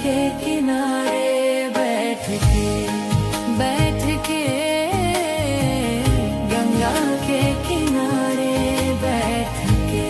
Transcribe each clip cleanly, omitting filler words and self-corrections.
के किनारे बैठ के गंगा के किनारे बैठ के।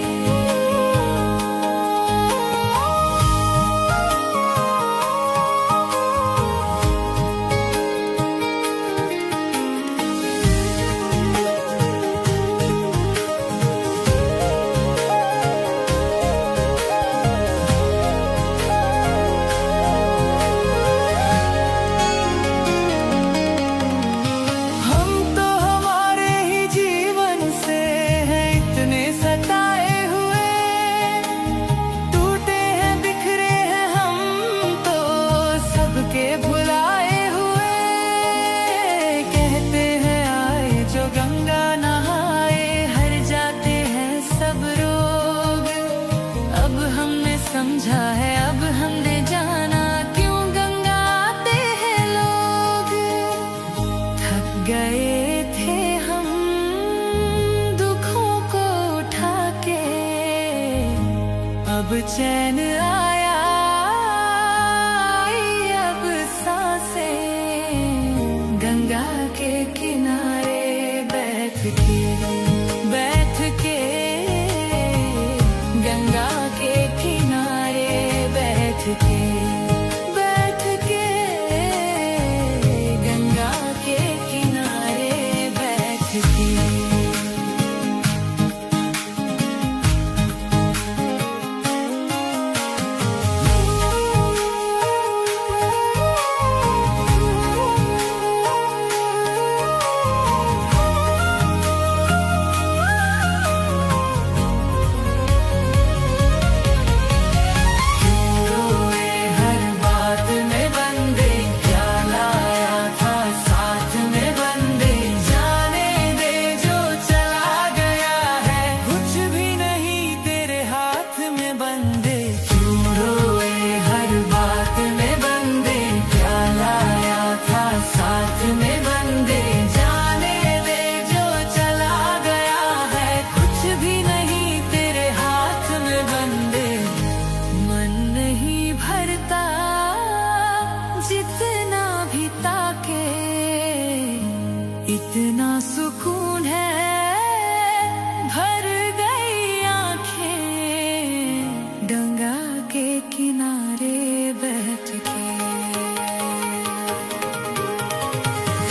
समझा है अब हमने जाना क्यों गंगा आते हैं लोग। थक गए थे हम दुखों को उठा के, अब चैन आया अब सांसें गंगा के किनारे बैठ के गंगा के किनारे बैठ के गंगा के किनारे बैठ के। जितना भी ताके इतना सुकून है, भर गई आंखें गंगा के किनारे बैठ के।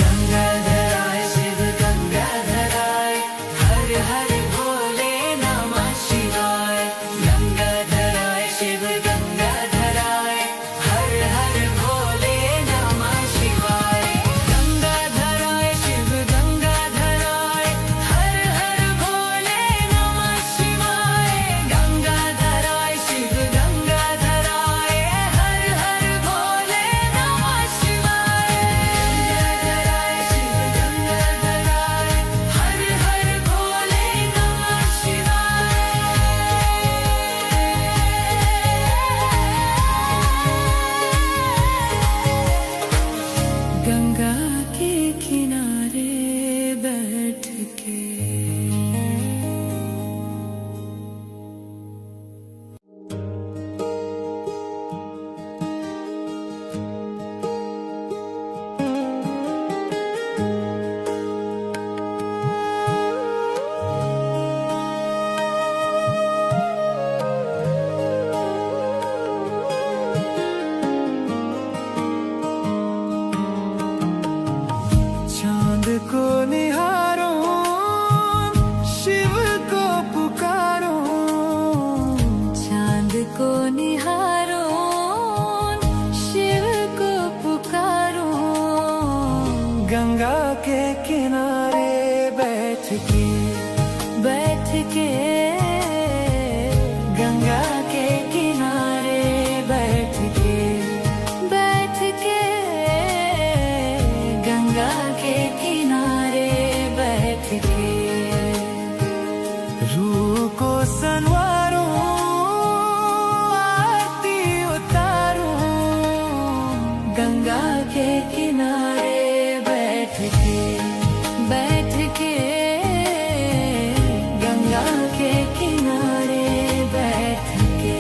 गंगाधराय शिव गंगाधराय हर हर भोले नमः शिवाय। गंगाधराय शिव गंगाधराय हर हर भोले नमः शिवाय। गंगाधराय शिव गंगाधराय हर हर भोले नमः शिवाय। गंगाधराय शिव गंगाधराय हर हर भोले नमः शिवाय। गंगाधराय शिव गंगाधराय हर हर भोले नमः शिवाय। गंगा के किनारे बैठ के। चांद को निहारो शिव को पुकारो। चांद को निहारो शिव को पुकारो। गंगा के किनारे बैठ के गंगा के किनारे बैठ के गंगा के किनारे बैठ के। रूह को संवारो आरती उतारो। गंगा के किनारे बैठ के गंगा के किनारे बैठ के।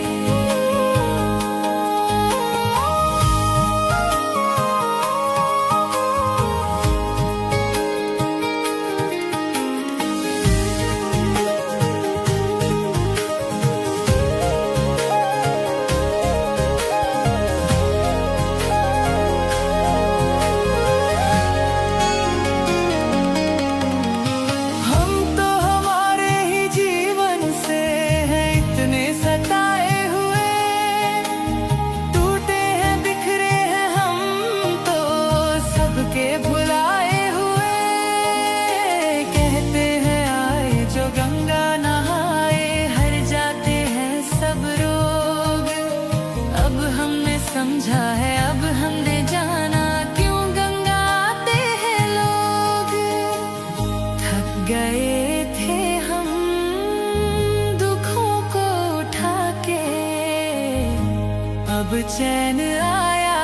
चैन आया,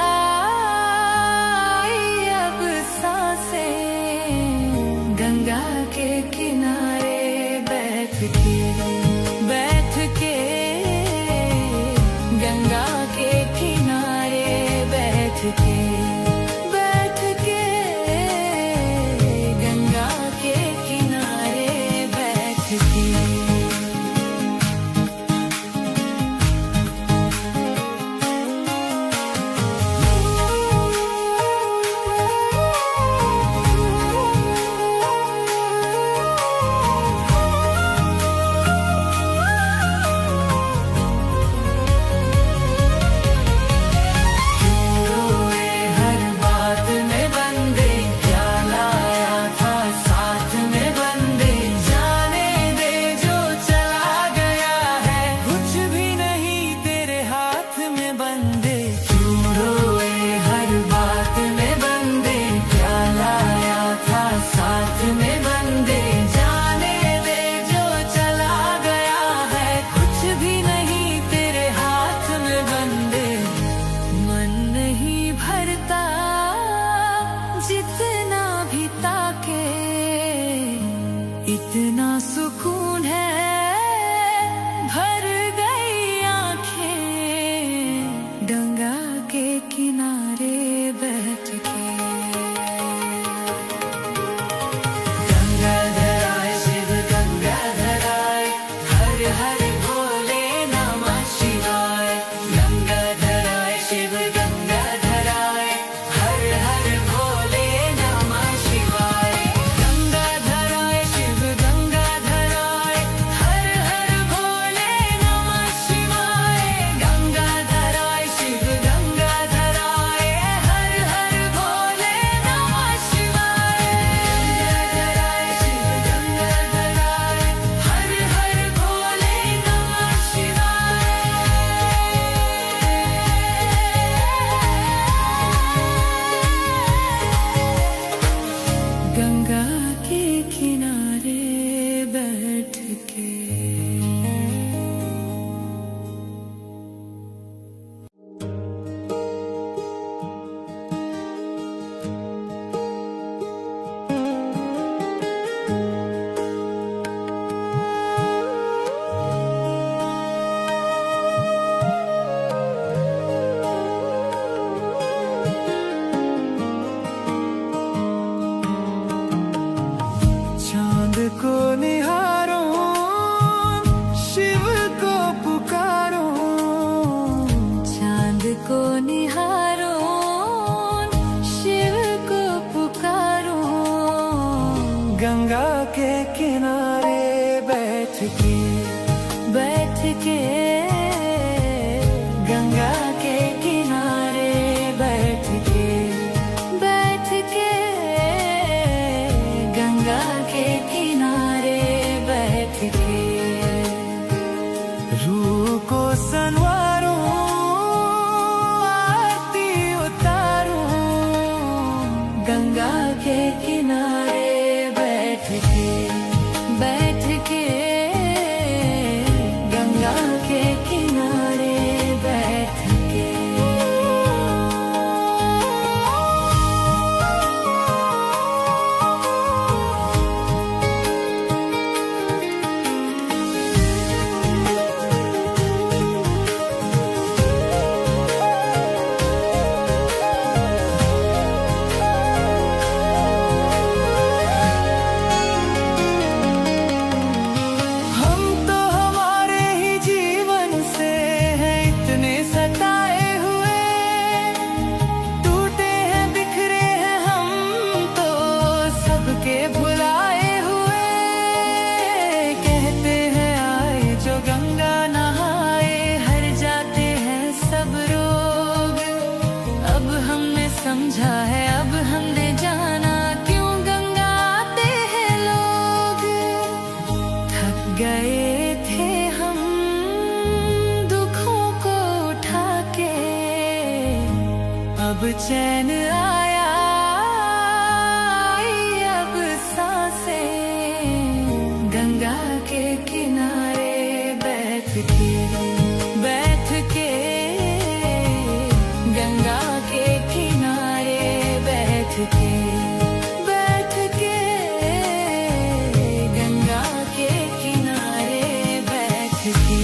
अब सांसें गंगा के किनारे बैठ के गंगा के किनारे बैठ के गंगा के किनारे बैठ के। जितना भी ताके इतना सुकून है, भर गई आंखें गंगा के किनारे बैठ के। गंगाधर आए शिव गंगाधर आए, हर हर भोले नमः शिवाय। गंगाधर आए शिव गंगाधर आए, हर हर भोले नमः शिवाय। गंगाधर आए शिव गंगाधर आए, हर हर भोले नमः शिवाय। गंगाधर आए शिव गंगाधर आए, हर हर भोले नमः शिवाय। गंगाधर आए शिव गंगाधर आए, हर हर भोले नमः शिवाय। गंगा के किनारे बैठ के। चांद को निहारो, शिव को पुकारो। चांद को निहारो, शिव को पुकारो। गंगा के किनारे बैठ के गंगा के किनारे बैठ के गंगा के किनारे बैठ के। रूह को संवारो, आरती उतारो। गंगा के किनारे बैठ के गंगा के किनारे बैठ के। हम तो हमारे ही जीवन से हैं इतने सताए हुए, टूटे हैं बिखरे हैं हम तो सबके भुलाए हुए। कहते हैं आए जो गंगा नहाए, हर जाते हैं सब रोग। अब हमने समझा है, अब हमने जाना क्यों गंगा आते हैं लोग। थक गए थे हम दुखों को उठा के, अब चैन आया, अब सांसें गंगा के किनारे बैठ के के।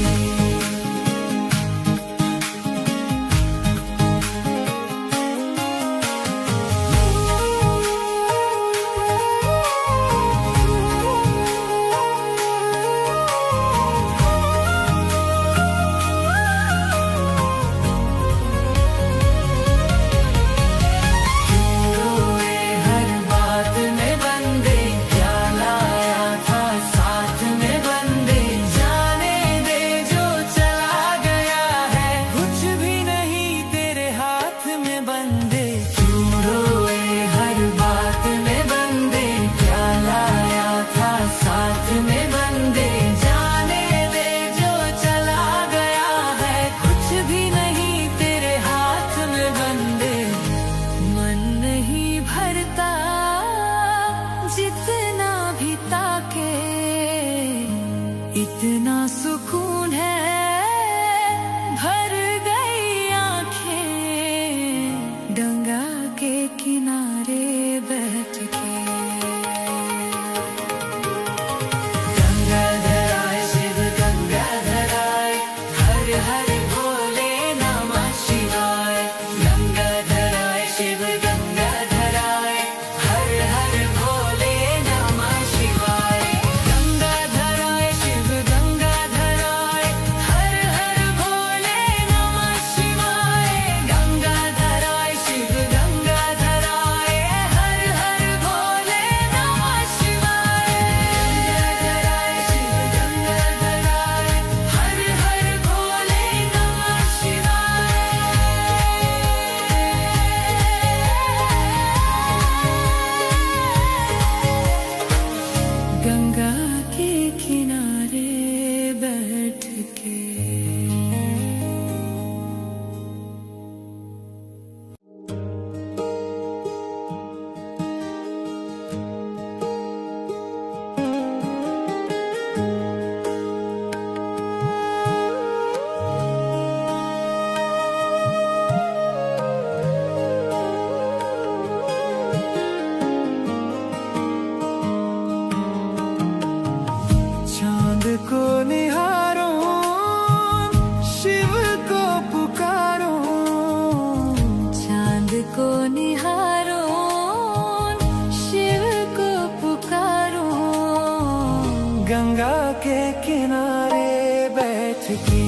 जितना भी ताके इतना सुकून है, भर गई आंखें गंगा के किनारे बैठ के। गंगाधर आए शिव गंगाधर आए, हर हर भोले नमः शिवाय। गंगाधर आए शिव गंगाधर आए, हर हर भोले नमः शिवाय। गंगाधर आए शिव गंगाधर आए, हर हर भोले नमः शिवाय। गंगाधर आए शिव गंगाधर आए, हर हर भोले नमः शिवाय। गंगाधर आए शिव गंगाधर आए, हर हर भोले नमः शिवाय। गंगा के किनारे बैठ के। चांद को निहारो, शिव को पुकारो। चांद को निहारो, शिव को पुकारो। गंगा के किनारे बैठ के।